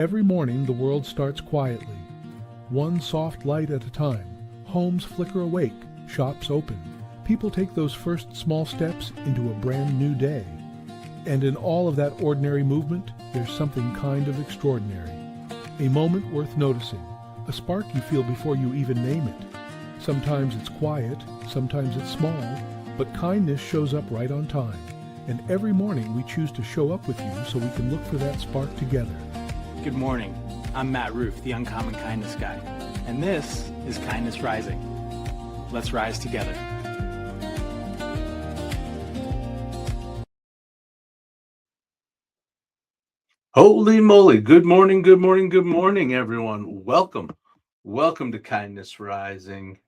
Every morning the world starts quietly, one soft light at a time. Homes flicker awake, shops open. People take those first small steps into a brand new day. And in all of that ordinary movement, there's something kind of extraordinary. A moment worth noticing, a spark you feel before you even name it. Sometimes it's quiet, sometimes it's small, but kindness shows up right on time. And every morning we choose to show up with you so we can look for that spark together. Good morning. I'm Matt Rouff, the Uncommon Kindness Guy, and this is Kindness Rising. Let's rise together. Holy moly. Good morning, good morning, good morning, everyone. Welcome to Kindness Rising.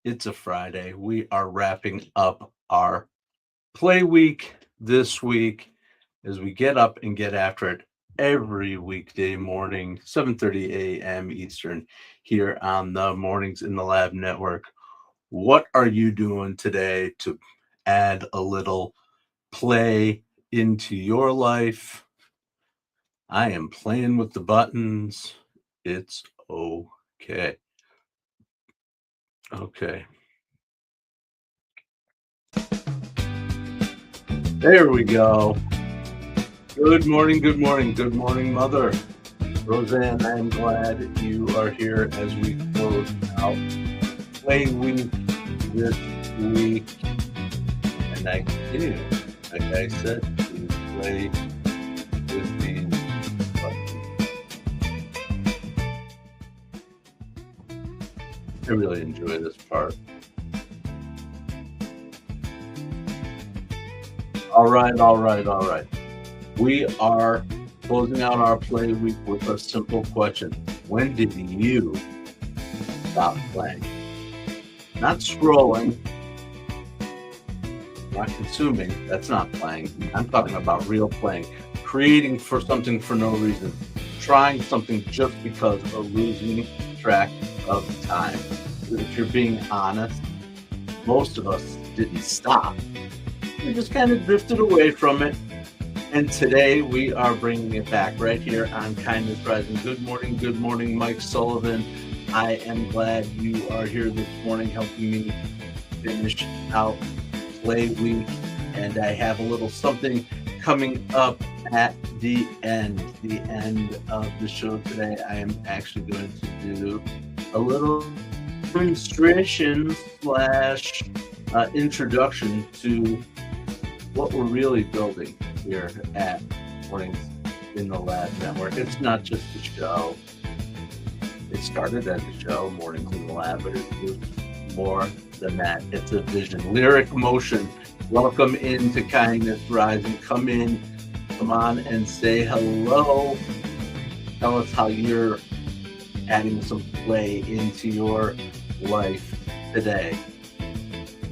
It's a Friday. We are wrapping up our play week this week as we get up and get after it every weekday morning, 7:30 a.m. Eastern, here on the Mornings in the Lab Network. What are you doing today to add a little play into your life? I am playing with the buttons. It's okay. Okay. There we go. Good morning, good morning, good morning, Mother. Roseanne, I'm glad you are here as we close out play week this week. And I continue, like I said, to play with these buttons. I really enjoy this part. All right. We are closing out our play week with a simple question. When did you stop playing? Not scrolling, not consuming, that's not playing. I'm talking about real playing. Creating for something for no reason. Trying something just because of losing track of time. If you're being honest, most of us didn't stop. We just kind of drifted away from it. And today we are bringing it back right here on Kindness Rising. Good morning, Mike Sullivan. I am glad you are here this morning helping me finish out play week. And I have a little something coming up at the end of the show today. I am actually going to do a little demonstration / introduction to what we're really building here at Mornings in the Lab Network. It's not just a show. It started as a show, Mornings in the Lab, but it's more than that. It's a vision. Lyric Motion. Welcome into Kindness Rising. Come on and say hello. Tell us how you're adding some play into your life today.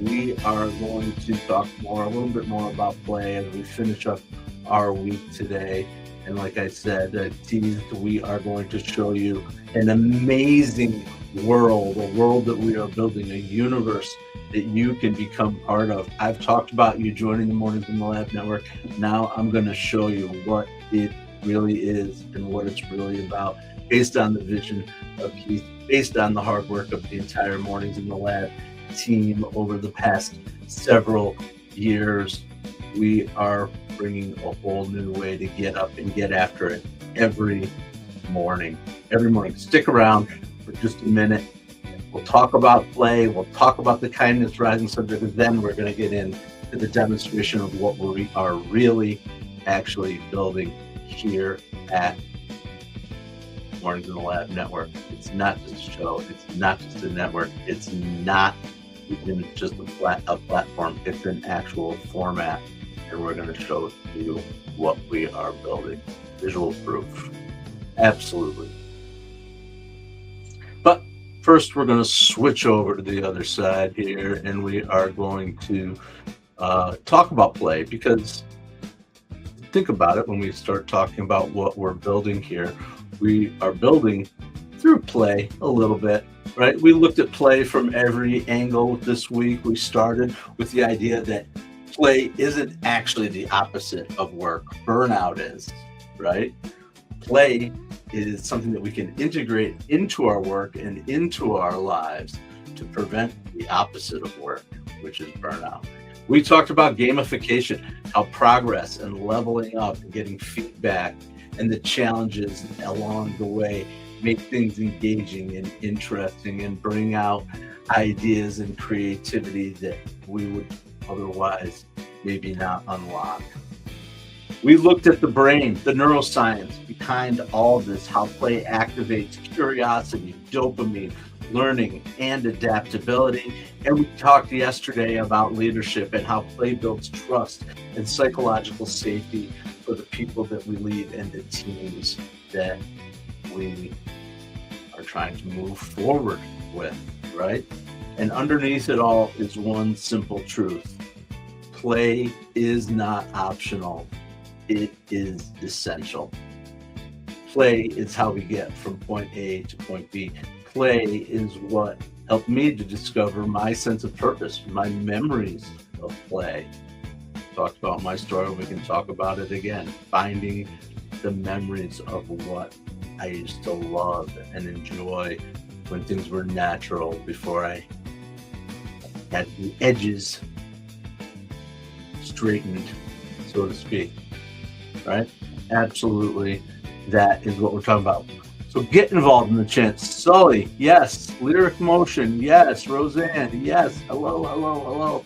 We are going to talk a little bit more about play as we finish up our week today. And like I said, teased, we are going to show you an amazing world, a world that we are building, a universe that you can become part of. I've talked about you joining the Mornings in the Lab Network. Now I'm going to show you what it really is and what it's really about, based on the vision of Keith, based on the hard work of the entire Mornings in the Lab team over the past several years. We are bringing a whole new way to get up and get after it every morning. Stick around for just a minute. We'll talk about play. We'll talk about the Kindness Rising subject, and then we're going to get into the demonstration of what we are really actually building here at Mornings in the Lab Network. It's not just a show. It's not just a network. It's not even just a platform. It's an actual format, and we're going to show you what we are building. Visual proof. Absolutely. But first, we're going to switch over to the other side here, and we are going to talk about play, because think about it. When we start talking about what we're building here, we are building through play a little bit, right? We looked at play from every angle this week. We started with the idea that play isn't actually the opposite of work. Burnout is, right? Play is something that we can integrate into our work and into our lives to prevent the opposite of work, which is burnout. We talked about gamification, how progress and leveling up and getting feedback and the challenges along the way make things engaging and interesting and bring out ideas and creativity that we would otherwise maybe not unlock. We looked at the brain, the neuroscience behind all this, how play activates curiosity, dopamine, learning, and adaptability. And we talked yesterday about leadership and how play builds trust and psychological safety for the people that we lead and the teams that we are trying to move forward with, right? And underneath it all is one simple truth. Play is not optional. It is essential. Play is how we get from point A to point B. Play is what helped me to discover my sense of purpose, my memories of play. Talked about my story, we can talk about it again. Finding the memories of what I used to love and enjoy when things were natural before I had the edges straightened, so to speak. Right? Absolutely. That is what we're talking about. So get involved in the chant. Sully, yes. Lyric Motion, yes. Roseanne, yes. Hello, hello, hello.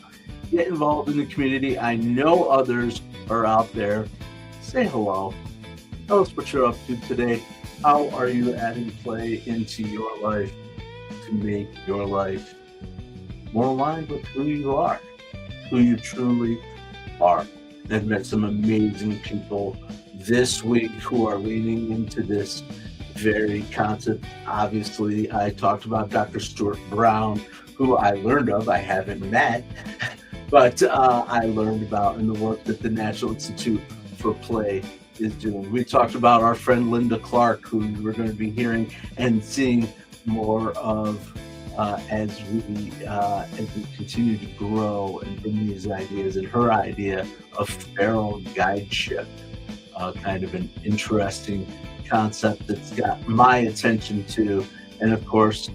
Get involved in the community. I know others are out there. Say hello. Tell us what you're up to today. How are you adding play into your life to make your life more aligned with who you are, who you truly are? I've met some amazing people this week who are leaning into this very concept. Obviously, I talked about Dr. Stuart Brown, who I learned of. I haven't met, but I learned about in the work that the National Institute for Play is doing. We talked about our friend Linda Clark, who we're going to be hearing and seeing more of as we continue to grow and bring these ideas, and her idea of feral guideship, kind of an interesting concept that's got my attention too. And of course,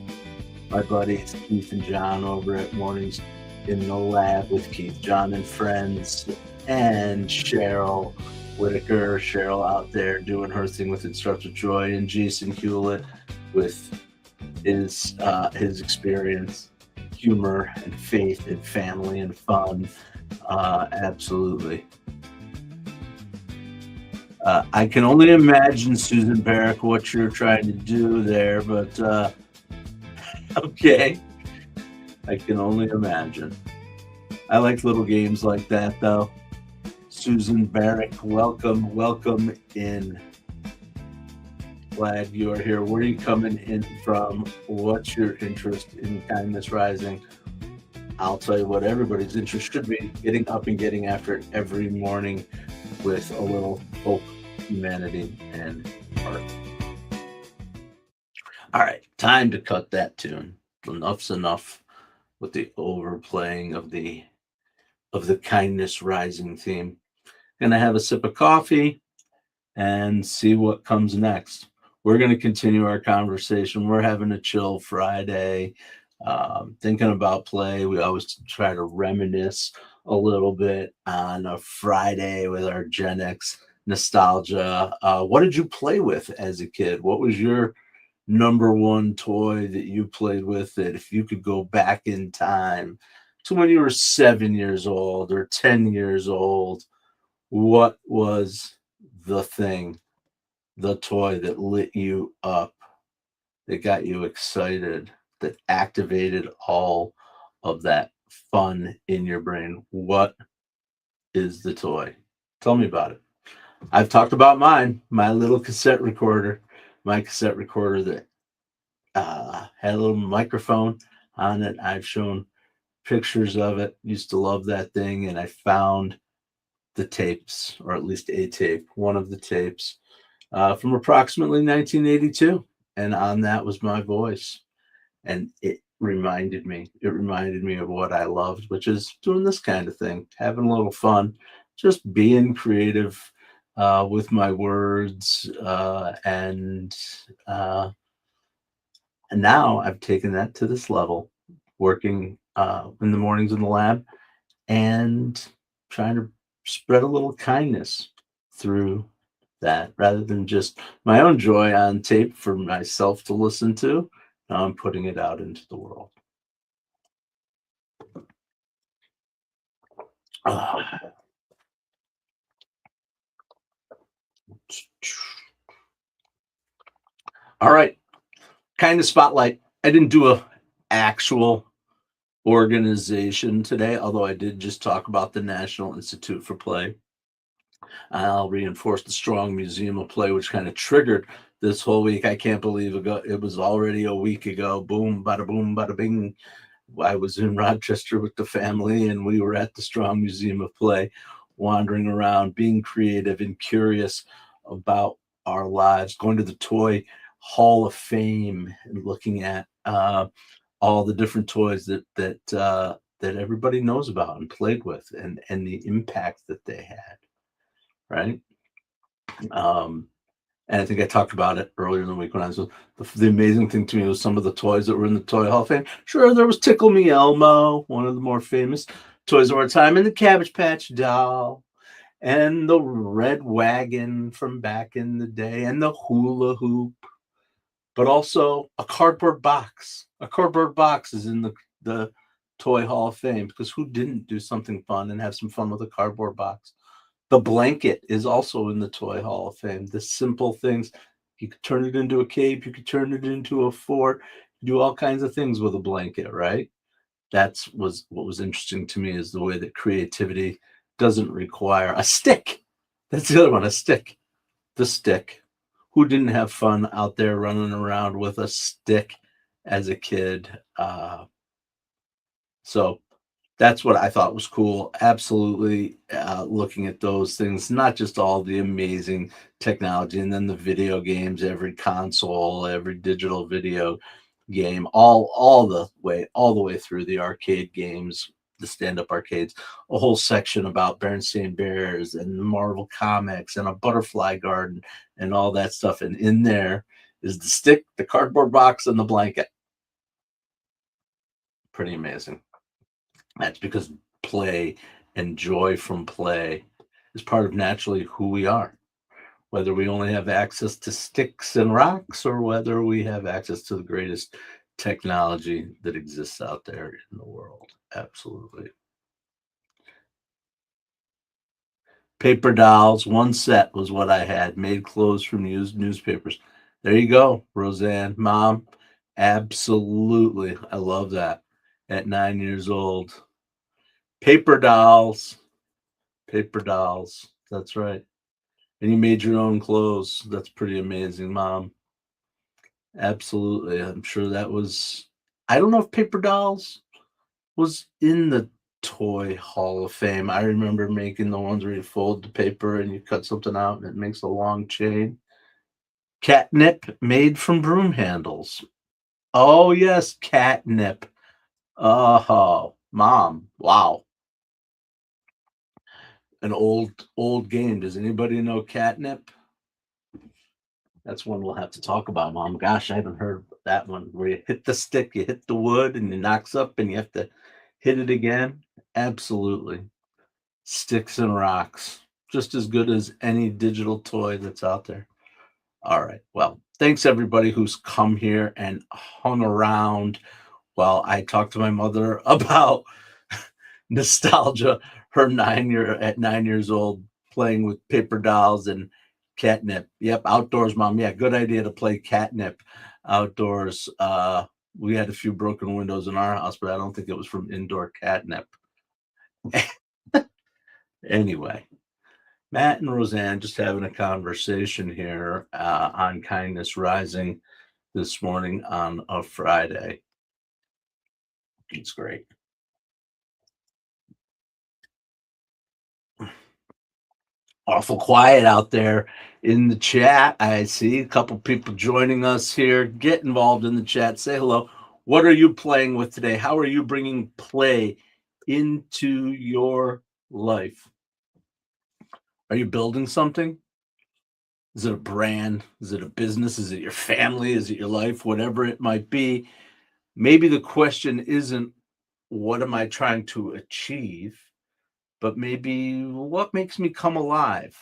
my buddies Keith and John over at Mornings in the Lab with Keith, John and Friends, and Cheryl Whitaker, Cheryl out there doing her thing with Instructor Joy, and Jason Hewlett with his experience, humor and faith and family and fun. Absolutely. I can only imagine, Susan Barrick, what you're trying to do there, but okay. I can only imagine. I like little games like that, though. Susan Barrick, welcome in. Glad you are here. Where are you coming in from? What's your interest in Kindness Rising? I'll tell you what everybody's interest should be: getting up and getting after it every morning with a little hope, humanity, and heart. All right, time to cut that tune. Enough's enough with the overplaying of the Kindness Rising theme. Gonna have a sip of coffee and see what comes next. We're going to continue our conversation. We're having a chill Friday, thinking about play. We always try to reminisce a little bit on a Friday with our Gen X nostalgia. What did you play with as a kid? What was your number one toy that you played with, that if you could go back in time to when you were 7 years old or 10 years old, what was the thing, the toy that lit you up, that got you excited, that activated all of that fun in your brain? What is the toy? Tell me about it. I've talked about mine, my little cassette recorder, that had a little microphone on it. I've shown pictures of it. Used to love that thing, and I found the tapes, or at least a tape, one of the tapes, from approximately 1982, and on that was my voice, and it reminded me of what I loved, which is doing this kind of thing, having a little fun, just being creative, with my words, and now I've taken that to this level, working in the mornings in the lab and trying to spread a little kindness through that rather than just my own joy on tape for myself to listen to. Now I'm putting it out into the world. Ah. All right, kind of spotlight. I didn't do a actual organization today, although I did just talk about the National Institute for Play. I'll reinforce the Strong Museum of Play, which kind of triggered this whole week. I can't believe it was already a week ago. Boom, bada bing. I was in Rochester with the family, and we were at the Strong Museum of Play, wandering around, being creative and curious about our lives, going to the Toy Hall of Fame and looking at all the different toys that everybody knows about and played with, and the impact that they had, right? Um, and I think I talked about it earlier in the week when I was the amazing thing to me was some of the toys that were in the Toy Hall of Fame. Sure, there was Tickle Me Elmo, one of the more famous toys of our time, and the Cabbage Patch Doll, and the Red Wagon from back in the day, and the Hula Hoop, but also a cardboard box. A cardboard box is in the Toy Hall of Fame because who didn't do something fun and have some fun with a cardboard box? The blanket is also in the Toy Hall of Fame. The simple things. You could turn it into a cape. You could turn it into a fort. Do all kinds of things with a blanket, right? Was what was interesting to me is the way that creativity doesn't require a stick. That's the other one, a stick. The stick. Who didn't have fun out there running around with a stick as a kid? So that's what I thought was cool. Absolutely, looking at those things, not just all the amazing technology, and then the video games, every console, every digital video game, all the way through the arcade games, the stand-up arcades, a whole section about Berenstain Bears and Marvel Comics and a butterfly garden and all that stuff. And in there is the stick, the cardboard box, and the blanket. Pretty amazing. That's because play and joy from play is part of naturally who we are. Whether we only have access to sticks and rocks or whether we have access to the greatest technology that exists out there in the world. Absolutely. Paper dolls, one set was what I had, made clothes from used newspapers. There you go, Roseanne. Mom, absolutely. I love that. At 9 years old. Paper dolls. Paper dolls. That's right. And you made your own clothes. That's pretty amazing, Mom. Absolutely. I'm sure that was. I don't know if paper dolls was in the Toy Hall of Fame. I remember making the ones where you fold the paper and you cut something out and it makes a long chain. Catnip made from broom handles. Oh, yes, catnip. Oh, Mom. Wow. An old game. Does anybody know catnip? That's one we'll have to talk about, Mom. Gosh, I haven't heard that one where you hit the stick, you hit the wood, and it knocks up, and you have to hit it again. Absolutely. Sticks and rocks. Just as good as any digital toy that's out there. All right. Well, thanks everybody who's come here and hung around while I talked to my mother about nostalgia. Her at 9 years old, playing with paper dolls and catnip. Yep, outdoors, Mom. Yeah, good idea to play catnip outdoors. We had a few broken windows in our house, but I don't think it was from indoor catnip. Anyway, Matt and Roseanne just having a conversation here on Kindness Rising this morning on a Friday. It's great. Awful quiet out there in the chat. I see a couple people joining us here. Get involved in the chat. Say hello. What are you playing with today? How are you bringing play into your life? Are you building something? Is it a brand? Is it a business? Is it your family? Is it your life? Whatever it might be. Maybe the question isn't what am I trying to achieve, but maybe what makes me come alive?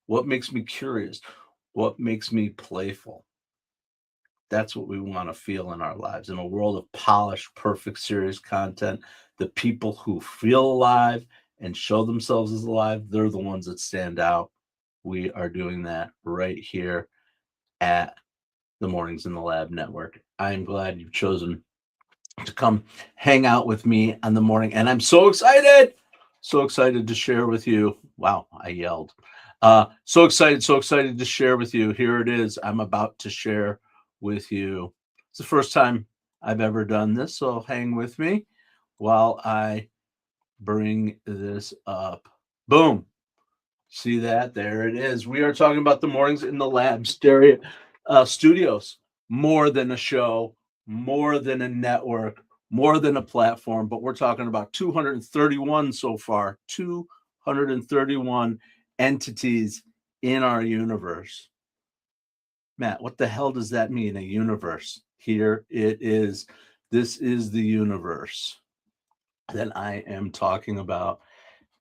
What makes me curious? What makes me playful? That's what we want to feel in our lives. In a world of polished, perfect, serious content, the people who feel alive and show themselves as alive, they're the ones that stand out. We are doing that right here at the Mornings in the Lab Network. I am glad you've chosen to come hang out with me on the morning, and I'm so excited to share with you. Wow, I yelled. So excited to share with you. Here it is. I'm about to share with you. It's the first time I've ever done this, so hang with me while I bring this up. Boom. See that? There it is. We are talking about the Mornings in the Lab stereo studios. More than a show, more than a network, more than a platform, but we're talking about 231 so far, 231 entities in our universe. Matt, what the hell does that mean, a universe? Here it is. This is the universe that I am talking about.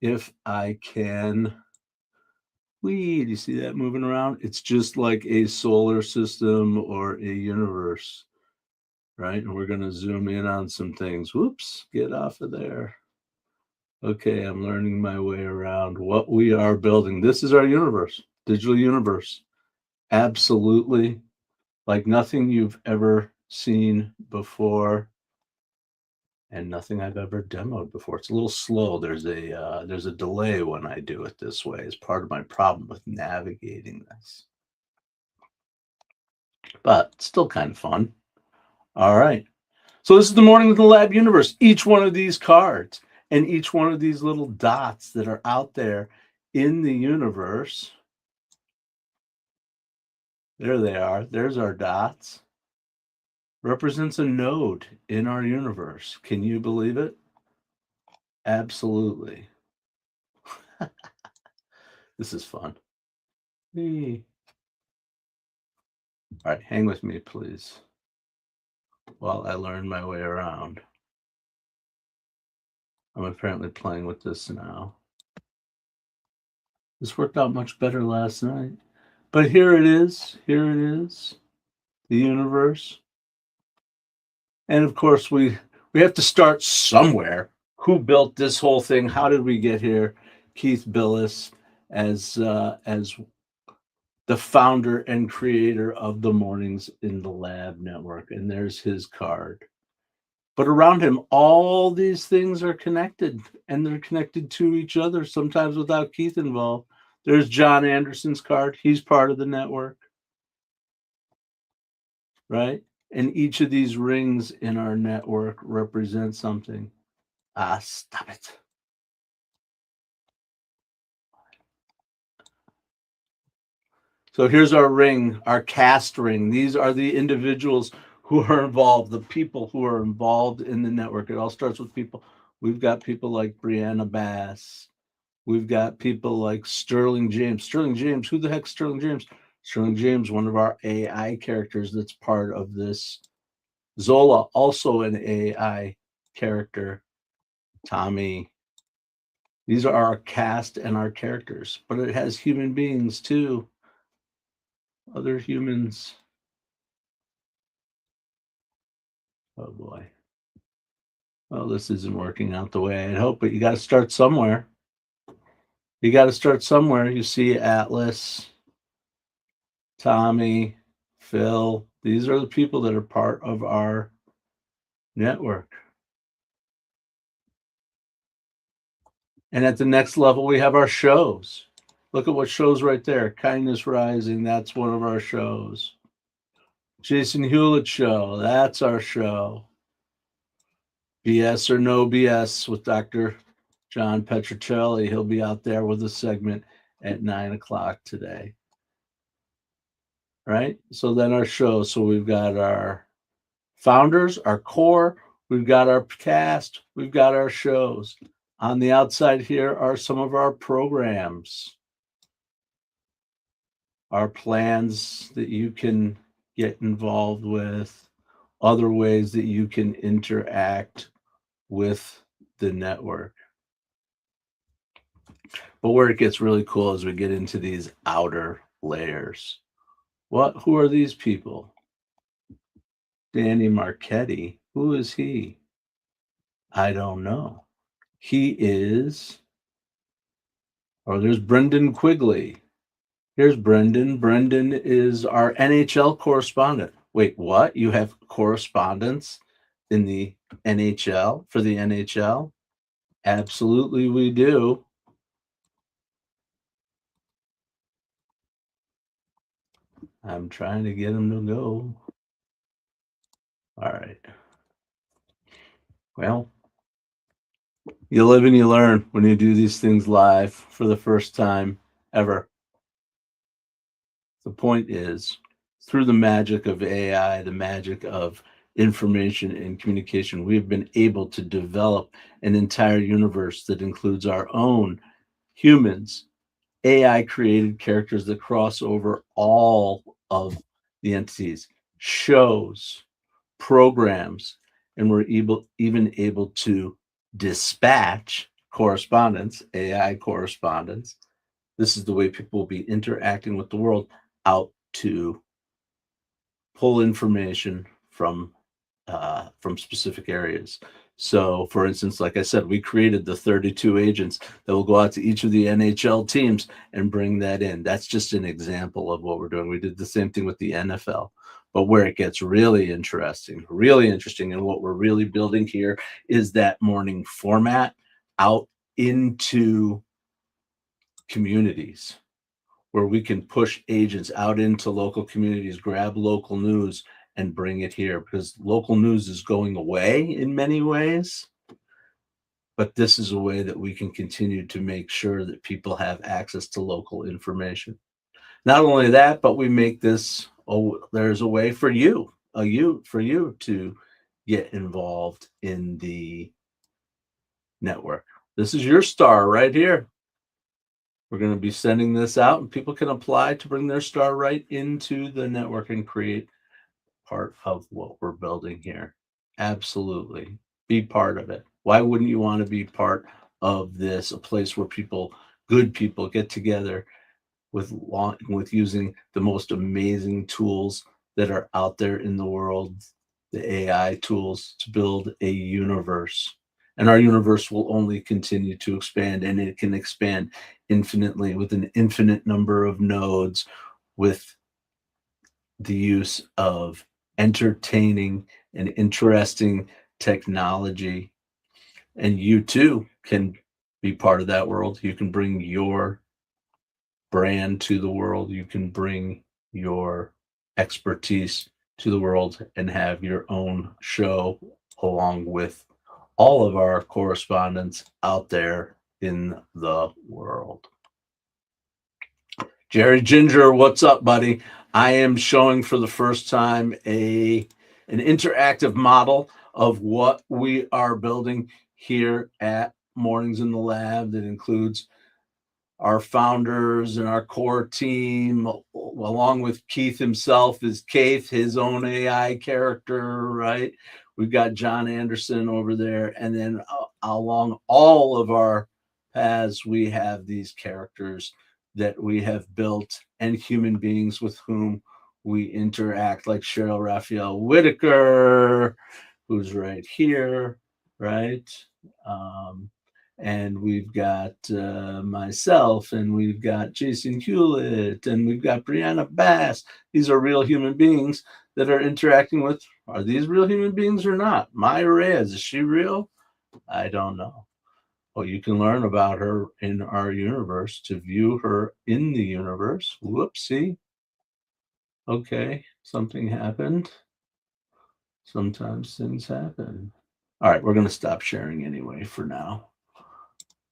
If I can, do you see that moving around? It's just like a solar system or a universe, right? And we're going to zoom in on some things. Whoops, get off of there. Okay, I'm learning my way around what we are building. This is our universe, digital universe. Absolutely like nothing you've ever seen before and nothing I've ever demoed before. It's a little slow. There's a delay when I do it this way. It's part of my problem with navigating this. But still kind of fun. All right. So this is the Morning with the Lab universe. Each one of these cards and each one of these little dots that are out there in the universe. There they are. There's our dots. Represents a node in our universe. Can you believe it? Absolutely. This is fun. Hey. All right, hang with me, please, while I learn my way around. I'm apparently playing with this now. This worked out much better last night. But here it is. Here it is. The universe. And of course, we have to start somewhere. Who built this whole thing? How did we get here? Keith Billis, as the founder and creator of the Mornings in the Lab Network. And there's his card. But around him, all these things are connected, and they're connected to each other, sometimes without Keith involved. There's John Anderson's card. He's part of the network, right? And each of these rings in our network represents something. Stop it. So here's our ring, our cast ring. These are the individuals who are involved, the people who are involved in the network. It all starts with people. We've got people like Brianna Bass. We've got people like Sterling James. Sterling James, who the heck's Sterling James? Sterling James, one of our AI characters that's part of this. Zola, also an AI character. Tommy. These are our cast and our characters, but it has human beings too. Other humans. Oh boy. Well, this isn't working out the way I'd hope, but you got to start somewhere. You got to start somewhere. You see Atlas, Tommy, Phil. These are the people that are part of our network. And at the next level, we have our shows. Look at what shows right there. Kindness Rising, that's one of our shows. Jason Hewlett Show, that's our show. BS or No BS with Dr. John Petrocelli. He'll be out there with a segment at 9 o'clock today. Right? So then our show. So we've got our founders, our core, we've got our cast, we've got our shows. On the outside here are some of our programs. are plans that you can get involved with, other ways that you can interact with the network. But where it gets really cool is we get into these outer layers. Who are these people? Danny Marchetti. Who is he? I don't know. He is, there's Brendan Quigley. Here's Brendan. Brendan is our NHL correspondent. Wait, what? You have correspondence in the NHL for the NHL? Absolutely, we do. I'm trying to get him to go. All right. Well, you live and you learn when you do these things live for the first time ever. The point is, through the magic of AI, the magic of information and communication, we have been able to develop an entire universe that includes our own humans, AI created characters that cross over all of the entities, shows, programs, and we're even able to dispatch correspondence, AI correspondence. This is the way people will be interacting with the world out to pull information from specific areas. So, for instance, like I said, we created the 32 agents that will go out to each of the NHL teams and bring that in. That's just an example of what we're doing. We did the same thing with the NFL. But where it gets really interesting, and what we're really building here is that morning format out into communities where we can push agents out into local communities, grab local news, and bring it here, because local news is going away in many ways. But this is a way that we can continue to make sure that people have access to local information. Not only that, but we make this, there's a way for you to get involved in the network. This is your star right here. We're going to be sending this out, and people can apply to bring their star right into the network and create part of what we're building here. Absolutely. Be part of it. Why wouldn't you want to be part of this? A place where good people get together with using the most amazing tools that are out there in the world, the AI tools, to build a universe. And our universe will only continue to expand, and it can expand infinitely with an infinite number of nodes, with the use of entertaining and interesting technology. And you too can be part of that world. You can bring your brand to the world. You can bring your expertise to the world and have your own show along with all of our correspondents out there in the world. Jerry Ginger, what's up, buddy? I am showing for the first time an interactive model of what we are building here at Mornings in the Lab that includes our founders and our core team, along with Keith himself, is Keith, his own AI character, right? We've got John Anderson over there. And then along all of our paths, we have these characters that we have built and human beings with whom we interact, like Cheryl Raphael Whitaker, who's right here, right? And we've got myself, and we've got Jason Hewlett, and we've got Brianna Bass. These are real human beings that are interacting with. Are these real human beings or not? Maya Reyes, is she real? I don't know. Well, you can learn about her in our universe. To view her in the universe, whoopsie. Okay, something happened. Sometimes things happen. All right, we're going to stop sharing anyway for now.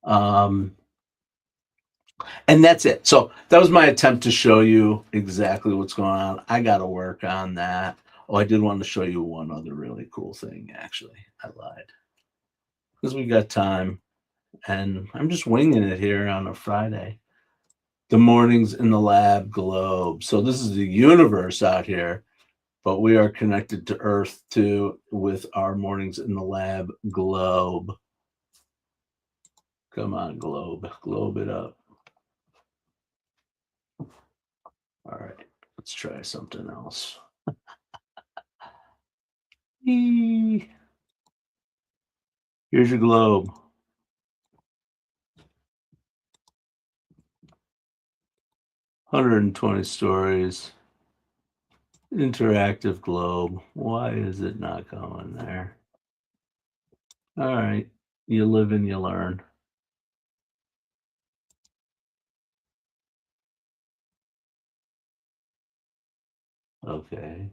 And that's it. So that was my attempt to show you exactly what's going on. I got to work on that. Oh, I did want to show you one other really cool thing, actually. I lied. Because we got time, and I'm just winging it here on a Friday. The mornings in the lab globe. So this is the universe out here, but we are connected to Earth too with our mornings in the lab globe. Come on, globe. Globe it up. All right, let's try something else. Here's your globe. 120 stories. Interactive globe. Why is it not going there? All right, you live and you learn. Okay.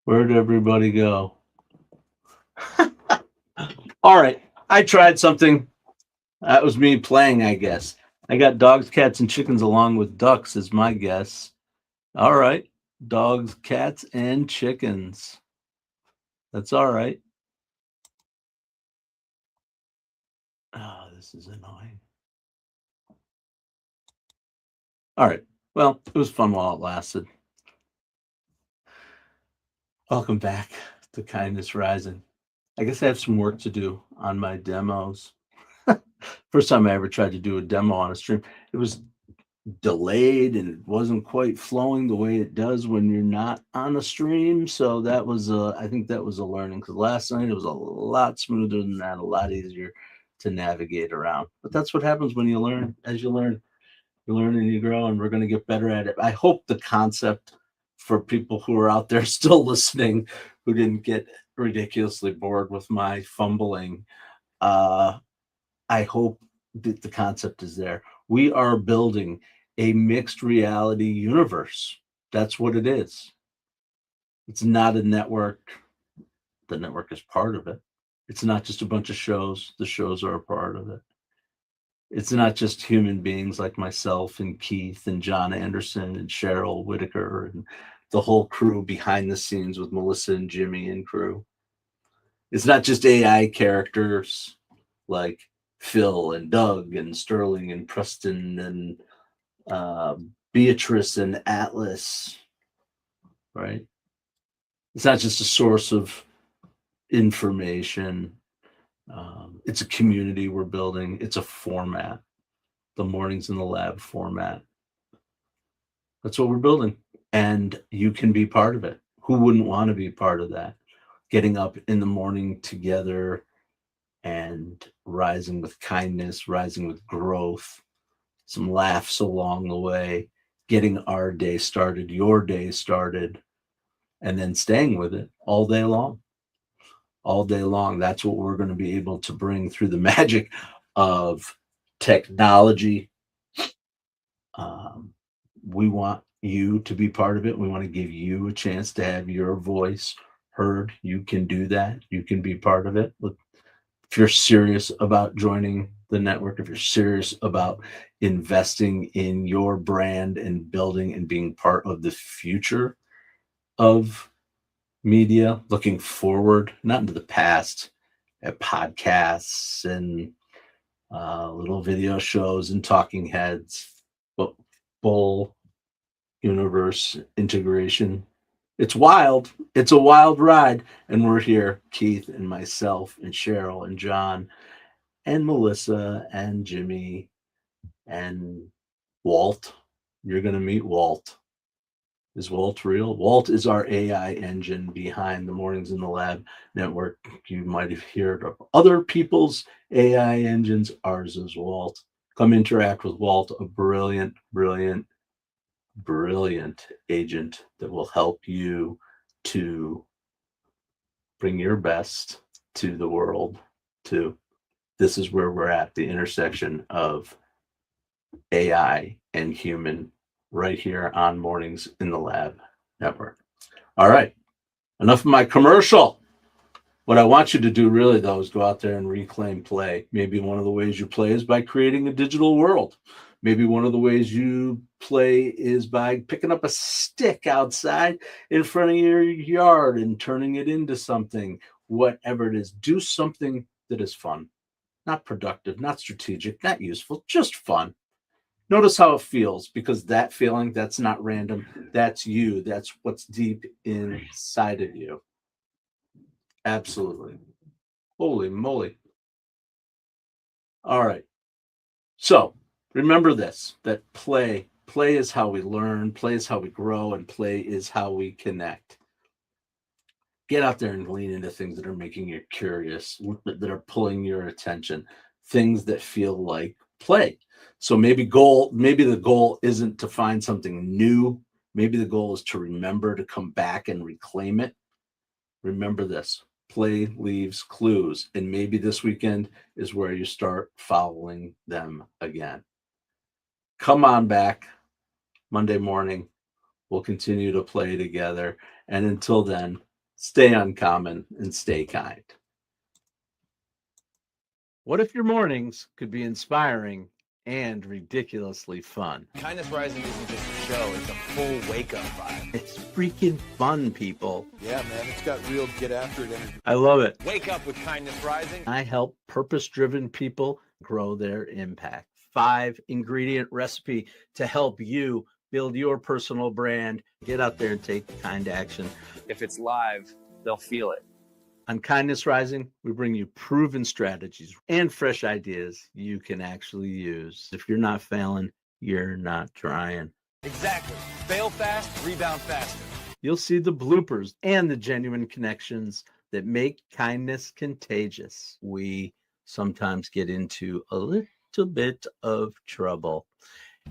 Where'd everybody go? All right, I tried something. That was me playing, I guess. I got dogs, cats, and chickens along with ducks, is my guess. All right, dogs, cats, and chickens. That's all right. Oh, this is annoying. All right. Well, it was fun while it lasted. Welcome back to Kindness Rising. I guess I have some work to do on my demos. First time I ever tried to do a demo on a stream, it was delayed and it wasn't quite flowing the way it does when you're not on a stream. So that was, I think that was a learning, because last night it was a lot smoother than that, a lot easier to navigate around. But that's what happens when you learn. As you learn, you learn and you grow, and we're going to get better at it. I hope the concept for people who are out there still listening, who didn't get ridiculously bored with my fumbling, I hope that the concept is there. We are building a mixed reality universe. That's what it is. It's not a network. The network is part of it. It's not just a bunch of shows. The shows are a part of it. It's not just human beings like myself and Keith and John Anderson and Cheryl Whitaker and the whole crew behind the scenes with Melissa and Jimmy and crew. It's not just AI characters like Phil and Doug and Sterling and Preston and Beatrice and Atlas, right? It's not just a source of information. It's a community we're building. It's a format, the Mornings in the Lab format. That's what we're building. And you can be part of it. Who wouldn't want to be part of that? Getting up in the morning together and rising with kindness, rising with growth, some laughs along the way, getting our day started, your day started, and then staying with it all day long. All day long. That's what we're going to be able to bring through the magic of technology. We want you to be part of it. We want to give you a chance to have your voice heard. You can do that. You can be part of it. If you're serious about joining the network, if you're serious about investing in your brand and building and being part of the future of media, looking forward, not into the past, at podcasts and little video shows and talking heads, but full universe integration. It's wild. It's a wild ride. And we're here, Keith and myself and Cheryl and John and Melissa and Jimmy and Walt. You're going to meet Walt. Is Walt real? Walt is our AI engine behind the Mornings in the Lab network. You might have heard of other people's AI engines. Ours is Walt. Come interact with Walt, a brilliant, brilliant, brilliant agent that will help you to bring your best to the world too. This is where we're at, the intersection of AI and human, right here on Mornings in the Lab network. All right, enough of my commercial. What I want you to do really, though, is go out there and reclaim play. Maybe one of the ways you play is by creating a digital world. Maybe one of the ways you play is by picking up a stick outside in front of your yard and turning it into something. Whatever it is, do something that is fun. not productive, not strategic, not useful, just fun. Notice how it feels, because that feeling, that's not random. That's you. That's what's deep inside of you. Absolutely. Holy moly. All right. So remember this, that play is how we learn, play is how we grow, and play is how we connect. Get out there and lean into things that are making you curious, that are pulling your attention, things that feel like play. So maybe the goal isn't to find something new. Maybe the goal is to remember to come back and reclaim it. Remember this: play leaves clues. And maybe this weekend is where you start following them again. Come on back Monday morning. We'll continue to play together. And until then, stay uncommon and stay kind. What if your mornings could be inspiring and ridiculously fun? Kindness Rising isn't just a show, it's a full wake-up vibe. It's freaking fun, people. Yeah, man, it's got real get-after-it energy. I love it. Wake up with Kindness Rising. I help purpose-driven people grow their impact. 5-ingredient recipe to help you build your personal brand. Get out there and take kind action. If it's live, they'll feel it. On Kindness Rising, we bring you proven strategies and fresh ideas you can actually use. If you're not failing, you're not trying. Exactly. Fail fast, rebound faster. You'll see the bloopers and the genuine connections that make kindness contagious. We sometimes get into a little bit of trouble.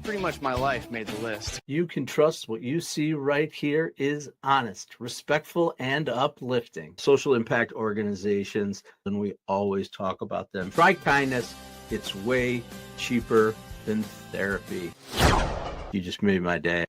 Pretty much my life made the list. You can trust what you see right here is honest, respectful, and uplifting. Social impact organizations, and we always talk about them. Try kindness. It's way cheaper than therapy. You just made my day.